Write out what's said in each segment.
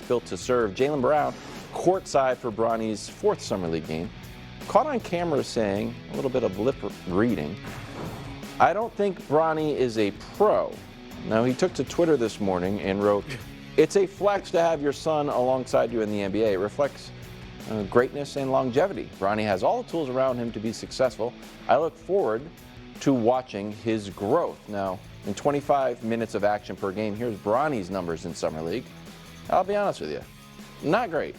built to serve. Jaylen Brown, courtside for Bronny's 4th Summer League game, caught on camera saying, a little bit of lip reading, "I don't think Bronny is a pro." Now, he took to Twitter this morning and wrote, "It's a flex to have your son alongside you in the NBA. It reflects greatness and longevity. Bronny has all the tools around him to be successful. I look forward to watching his growth." Now, in 25 minutes of action per game, here's Bronny's numbers in Summer League. I'll be honest with you, not great.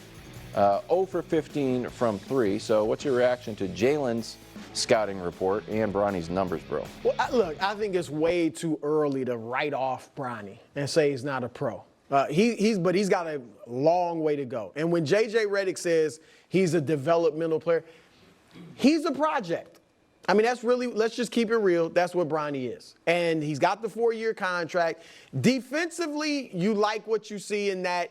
0 for 15 from 3. So what's your reaction to Jaylen's scouting report and Bronny's numbers, bro? Well, look, I think it's way too early to write off Bronny and say he's not a pro. But he's got a long way to go. And when J.J. Redick says he's a developmental player, he's a project. I mean, that's really, let's just keep it real. That's what Bronny is. And he's got the 4-year contract. Defensively, you like what you see in that,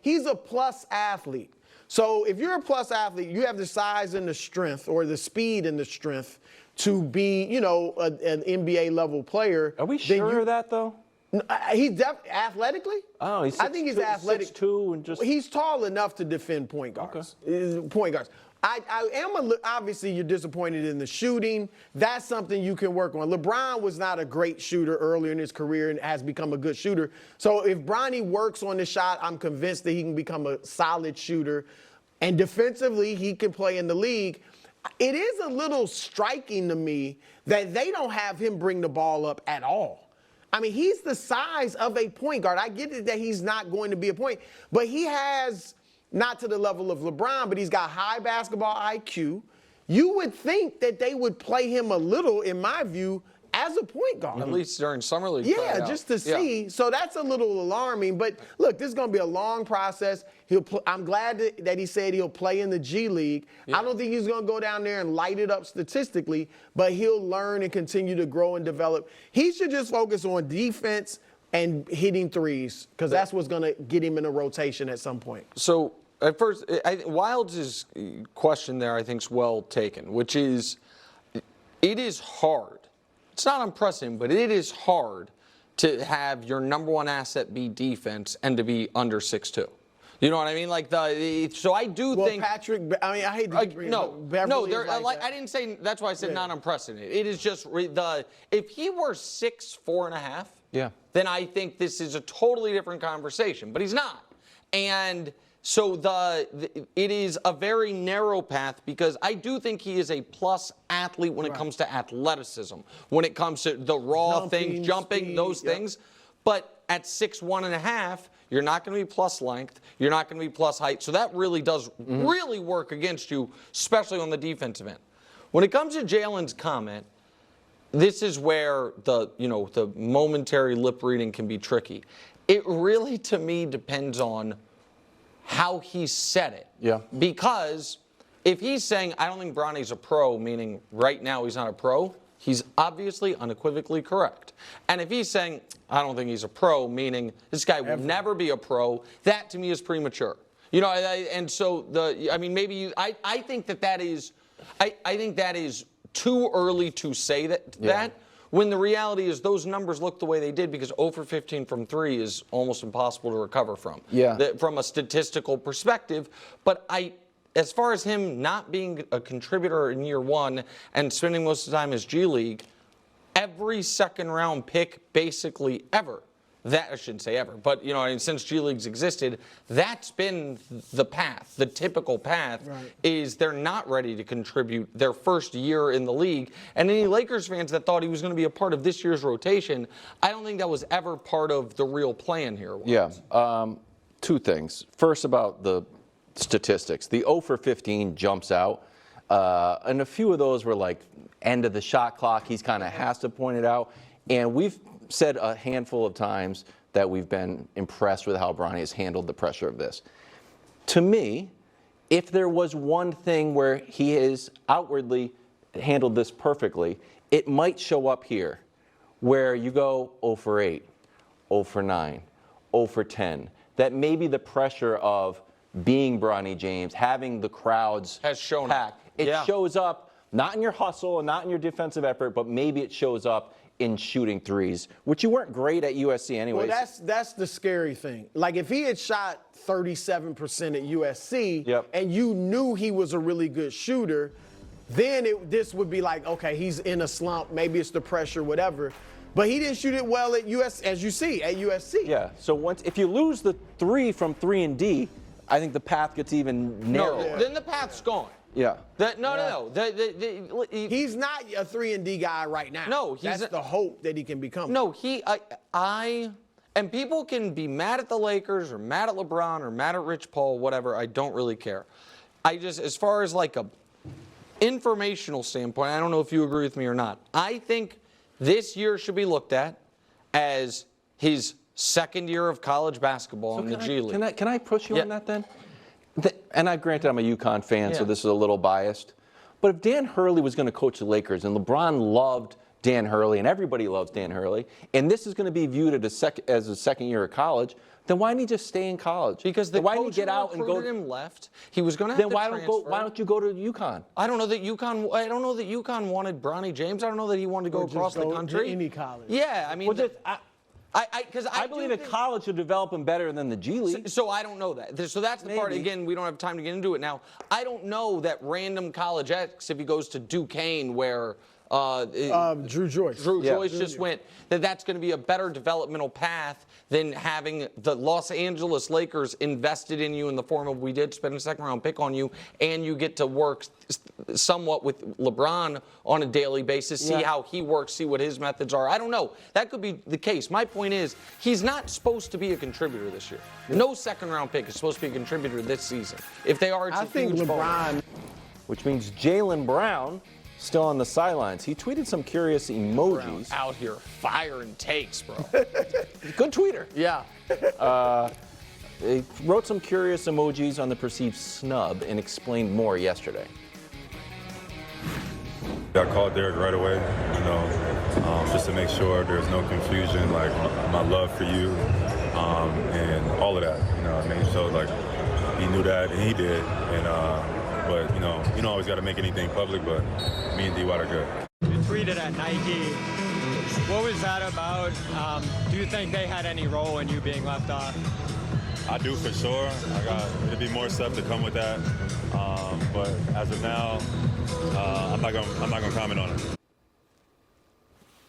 he's a plus athlete. So if you're a plus athlete, you have the size and the strength, or the speed and the strength to be, an NBA level player. Are we sure of that, though? He's athletically? Oh, I think he's athletic. 6'2" and just. He's tall enough to defend point guards. Okay. Point guards. I am obviously you're disappointed in the shooting. That's something you can work on. LeBron was not a great shooter earlier in his career and has become a good shooter. So if Bronny works on the shot, I'm convinced that he can become a solid shooter. And defensively, he can play in the league. It is a little striking to me that they don't have him bring the ball up at all. I mean, he's the size of a point guard. I get it that he's not going to be a point, but he has, not to the level of LeBron, but he's got high basketball IQ. You would think that they would play him a little, in my view, as a point guard. At least during Summer League. Yeah, just to see. Yeah. So that's a little alarming. But look, this is going to be a long process. I'm glad that he said he'll play in the G League. Yeah. I don't think he's going to go down there and light it up statistically, but he'll learn and continue to grow and develop. He should just focus on defense and hitting threes, because that's what's going to get him in a rotation at some point. So at first, Wilds' question there, I think, is well taken, which is, it is hard. It's not unprecedented, but it is hard to have your number one asset be defense and to be under 6'2". You know what I mean? So I do think. Well, Patrick, I mean, I hate to agree. I didn't say. That's why I said not unprecedented. It is just if he were 6'4.5", then I think this is a totally different conversation. But he's not, and. So it is a very narrow path, because I do think he is a plus athlete when it comes to athleticism, when it comes to the raw things, jumping, speed, those things. But at 6'1.5", you're not going to be plus length. You're not going to be plus height. So that really does really work against you, especially on the defensive end. When it comes to Jaylen's comment, this is where the momentary lip reading can be tricky. It really, to me, depends on how he said it. Yeah. Because if he's saying, I don't think Bronny's a pro, meaning right now he's not a pro, he's obviously unequivocally correct. And if he's saying, I don't think he's a pro, meaning this guy will never be a pro, that to me is premature. And so I think that is too early to say that. When the reality is those numbers look the way they did because 0 for 15 from 3 is almost impossible to recover from. From a statistical perspective. But as far as him not being a contributor in year 1 and spending most of the time as G League, every second-round pick basically ever, I shouldn't say ever, but since G League's existed, that's been the path. The typical path is they're not ready to contribute their first year in the league. And any Lakers fans that thought he was going to be a part of this year's rotation, I don't think that was ever part of the real plan here. Yeah, 2 things. First, about the statistics. The 0 for 15 jumps out, and a few of those were like end of the shot clock. He's kind of has to point it out, and we've said a handful of times that we've been impressed with how Bronny has handled the pressure of this. To me, if there was one thing where he has outwardly handled this perfectly, it might show up here, where you go 0 for 8, 0 for 9, 0 for 10. That maybe the pressure of being Bronny James, having the crowds has shown packed, it shows up not in your hustle and not in your defensive effort, but maybe it shows up in shooting threes, which you weren't great at USC anyways. Well, that's the scary thing. Like, if he had shot 37% at USC and you knew he was a really good shooter, then this would be like, okay, he's in a slump. Maybe it's the pressure, whatever. But he didn't shoot it well at USC, as you see, at USC. Yeah, so if you lose the 3 from 3 and D, I think the path gets even narrower. No, then the path's gone. Yeah. No. He's not a 3 and D guy right now. No, that's the hope that he can become. No, and people can be mad at the Lakers or mad at LeBron or mad at Rich Paul, whatever. I don't really care. As far as like a informational standpoint, I don't know if you agree with me or not. I think this year should be looked at as his second year of college basketball in the G League. Can I push you on that then? And granted, I'm a UConn fan, so this is a little biased. But if Dan Hurley was going to coach the Lakers, and LeBron loved Dan Hurley, and everybody loves Dan Hurley, and this is going to be viewed as a second year of college, then why didn't he just stay in college? Because the coach who recruited him left. He was going to have to transfer. Why don't you go to UConn? I don't know that UConn wanted Bronny James. I don't know that he wanted to go across the country. To any college. Yeah, I mean. I believe that college should develop him better than the G League. So I don't know that. So that's the part, again, we don't have time to get into it now. I don't know that random college X, if he goes to Duquesne where Drew Joyce. Joyce just went, that's going to be a better developmental path than having the Los Angeles Lakers invested in you in the form of, we did spend a second-round pick on you, and you get to work somewhat with LeBron on a daily basis, see how he works, see what his methods are. I don't know. That could be the case. My point is, he's not supposed to be a contributor this year. No second-round pick is supposed to be a contributor this season. If they are, it's I think LeBron. Which means Jaylen Brown still on the sidelines. He tweeted some curious emojis. Out here firing takes, bro. Good tweeter. Yeah. He wrote some curious emojis on the perceived snub and explained more yesterday. I called Derek right away, just to make sure there's no confusion, like my love for you, and all of that. I mean, so like he knew that and he did, but you don't always got to make anything public. But me and D-Watt are good. You tweeted at Nike. What was that about? Do you think they had any role in you being left off? I do for sure. It'll be more stuff to come with that. But as of now, I'm not gonna comment on it.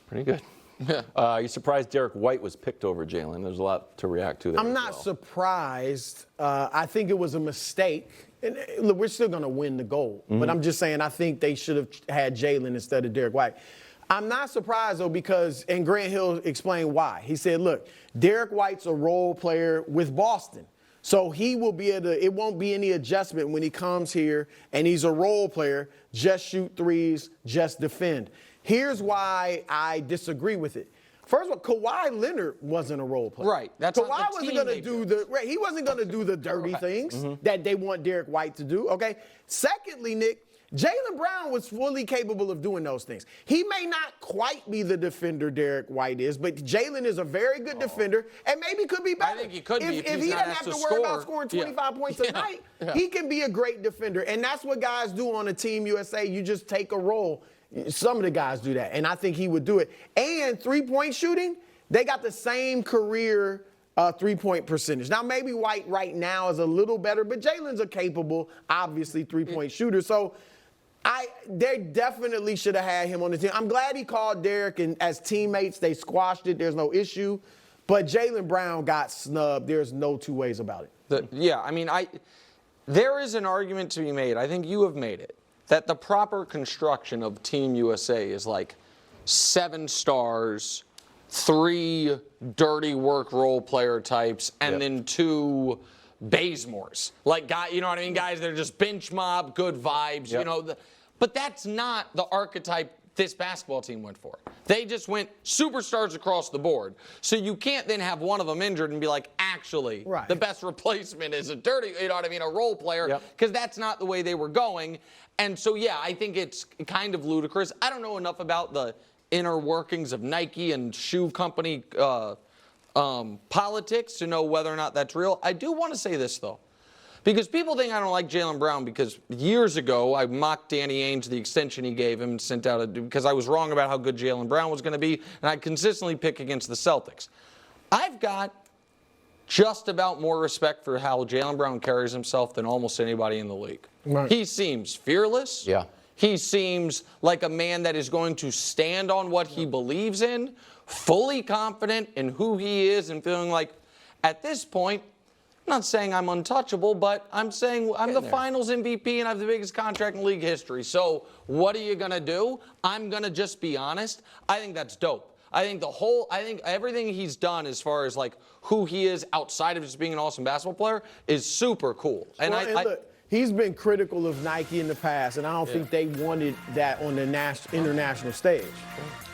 Pretty good. Yeah. You surprised Derek White was picked over Jaylen? There's a lot to react to there. I'm not surprised. I think it was a mistake. And look, we're still going to win the gold. But I'm just saying I think they should have had Jaylen instead of Derek White. I'm not surprised, though, because, and Grant Hill explained why. He said, look, Derek White's a role player with Boston. So he will be able to, it won't be any adjustment when he comes here and he's a role player, just shoot threes, just defend. Here's why I disagree with it. First of all, Kawhi Leonard wasn't a role player. Right. That's Kawhi wasn't going to do he wasn't going to do the dirty things that they want Derek White to do. Okay. Secondly, Nick, Jaylen Brown was fully capable of doing those things. He may not quite be the defender Derek White is, but Jaylen is a very good defender and maybe could be better. I think he could be. If he doesn't have to worry about scoring 25 points a night, he can be a great defender. And that's what guys do on a Team USA. You just take a role. Some of the guys do that, and I think he would do it. And three-point shooting, they got the same career three-point percentage. Now, maybe White right now is a little better, but Jaylen's a capable, obviously, three-point shooter. So they definitely should have had him on the team. I'm glad he called Derek, and as teammates, they squashed it. There's no issue. But Jaylen Brown got snubbed. There's no two ways about it. There is an argument to be made. I think you have made it. That the proper construction of Team USA is like 7 stars, 3 dirty work role player types, and then 2 Bazemores. Like, you know what I mean? Guys that are just bench mob, good vibes, But that's not the archetype this basketball team went for. They just went superstars across the board. So you can't then have one of them injured and be like, actually, the best replacement is a dirty, a role player, because that's not the way they were going. And so, I think it's kind of ludicrous. I don't know enough about the inner workings of Nike and shoe company politics to know whether or not that's real. I do want to say this, though. Because people think I don't like Jaylen Brown because years ago I mocked Danny Ainge, the extension he gave him, and sent out because I was wrong about how good Jaylen Brown was going to be, and I consistently pick against the Celtics. I've got just about more respect for how Jaylen Brown carries himself than almost anybody in the league. Right. He seems fearless. Yeah. He seems like a man that is going to stand on what he believes in, fully confident in who he is, and feeling like, at this point, I'm not saying I'm untouchable, but I'm saying I'm the finals MVP and I have the biggest contract in league history. So what are you going to do? I'm going to just be honest. I think that's dope. I think everything he's done as far as like who he is outside of just being an awesome basketball player is super cool. And Look, he's been critical of Nike in the past, and I don't think they wanted that on the international stage.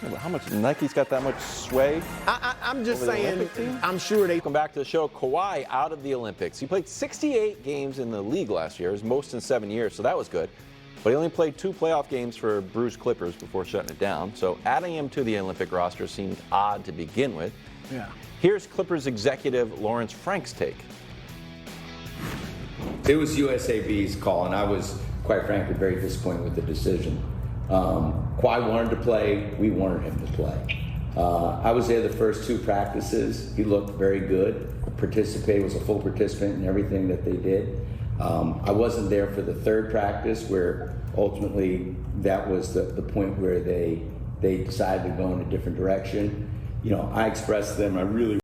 Yeah, but how much Nike's got that much sway? I'm just over the saying, Olympic team? I'm sure they. Welcome back to the show. Kawhi out of the Olympics. He played 68 games in the league last year, his most in 7 years, so that was good. But he only played 2 playoff games for Bruce Clippers before shutting it down. So adding him to the Olympic roster seemed odd to begin with. Yeah. Here's Clippers executive Lawrence Frank's take. It was USAB's call, and I was, quite frankly, very disappointed with the decision. Kawhi wanted to play. We wanted him to play. I was there the first 2 practices. He looked very good. Participated, was a full participant in everything that they did. I wasn't there for the 3rd practice, where ultimately that was the point where they decided to go in a different direction. You know, I expressed to them, I really